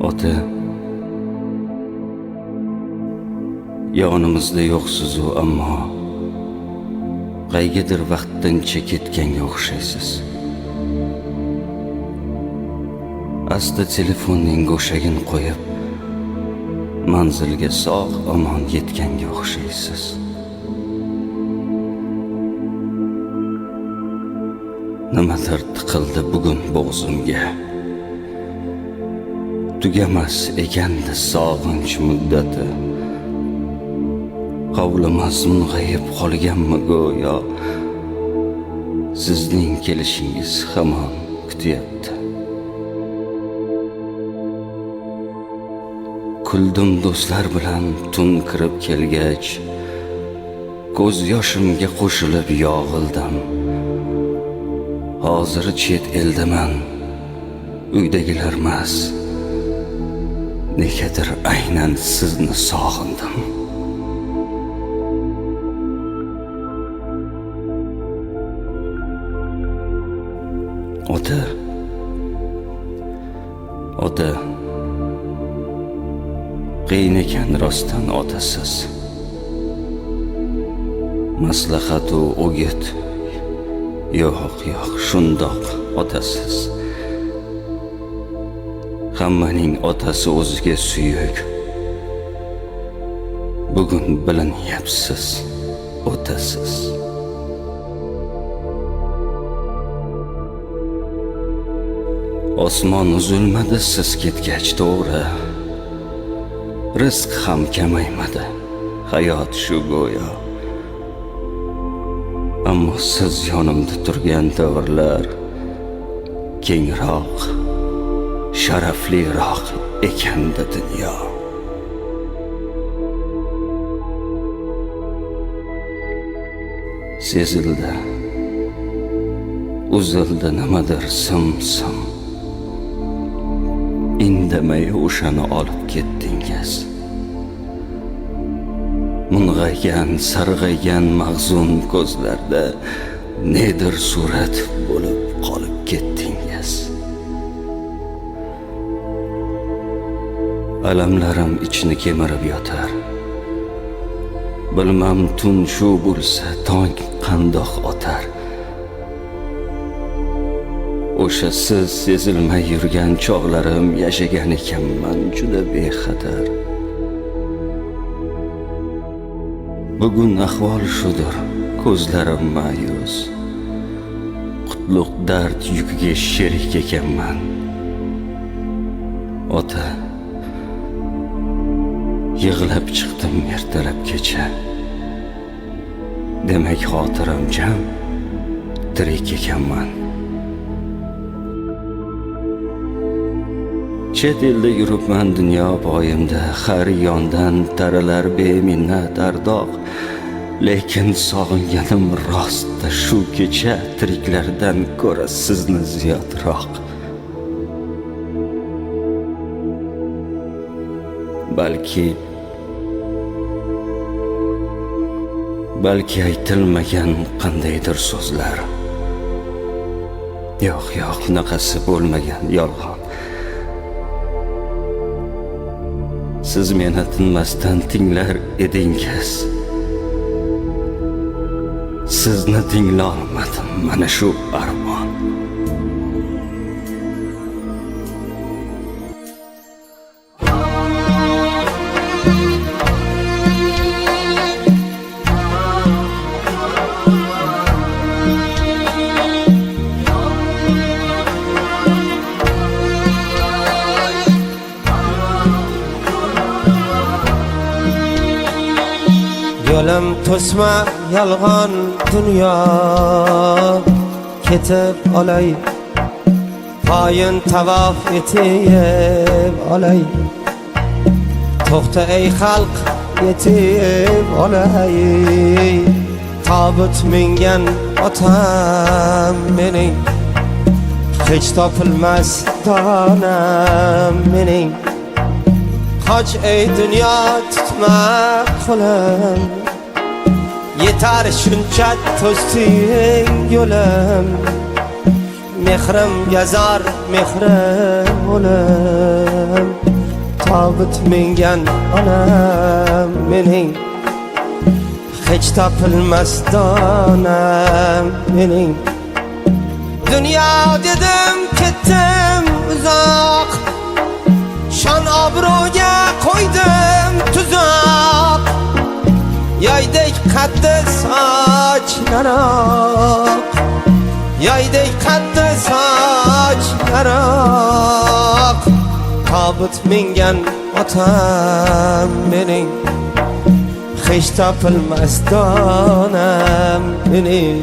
Ota, yonimizda yo'qsiz-u ammo qaygadir vaqtdan ketganga o'xshaysiz. Asta telefonning go'shagin qo'yib, manzilga sog' omon yetganga o'xshaysiz. Nimadir tiqildi bugun bo'g'zimga. Tugamas ekandi sog'inch muddati. Qavlamas mung'ayib qolganmi go'yo, sizning kelishingiz hamon kutyapti. Kuldim do'stlar bilan tun kirib kelgach, ko'z yoshimga qo'shilib yog'ildim. Hozir chet eldaman, uydagilar emas. Negadir aynan sizni sog'indim. Ota, qiyin ekan rostdan otasiz. Maslahatu o'git yo'q, shundoq otasiz. Hammaning otasi o'ziga suyuk. Bugun bilinyapsiz, otasiz. Osmon uzilmadi siz ketgach to'g'ri. Rizq ham kamaymadi, hayot shu go'yo. Ammo siz yonimda turgan davrlar kengroq, sharafliroq ekandi dunyo. Sezildi, uzildi nimadir sim-sim. Indamay o'shani olib ketdingiz. Mung'aygan, sarg'aygan mag'zun ko'zlarda nedir surat bo'lib qolib ketdingiz. Alamlarim ichni kemirib yotar. Bilmam tun shu bo'lsa tong qandoq otar. O'sha siz sezilmay yurgan chog'larim yashagan ekanman juda bexatar. Bugun ahvol shudir, ko'zlarim ma'yus. Qutlug' dard yukiga sherik ekanman. Ota, yig'lab chiqdim ertalab kecha. Demak xotiram jam, tirik ekanman. Chet elda yuribman dunyo poyimda, har yondan taralar beminnat ardoq. Lekin sog'inganim rostda shu kecha, tiriklardan ko'ra sizni ziyodroq. Balki aytilmagan qandaydir so'zlar. Yo'q, naqasi bo'lmagan yolg'on. Siz meni tinmasdan tinglar edingiz. Sizni tinglolmadim, mana shu armon. Yo'lim to'sma yolg'on dunyo, ketib olay. Xoin tavof etib olay. To'xta ey xalq, yetib olay. Tobut mingan otam mening, hech topilmas donam mening. Qoch ey dunyo, tutma qo'lim. Yetar shuncha to'sding yo'lim. Mehrim yazar, mehrim o'lim. tobut mingan onam mening, hech topilmas donam mening. Dünya dedim ketdim uzoq, shon obro'ga qo'ydim tuzoq. Yaydek qaddi sochlaroq, yaydek qaddi sochlaroq. Tobut mingan otam mening, hech topilmas donam mening.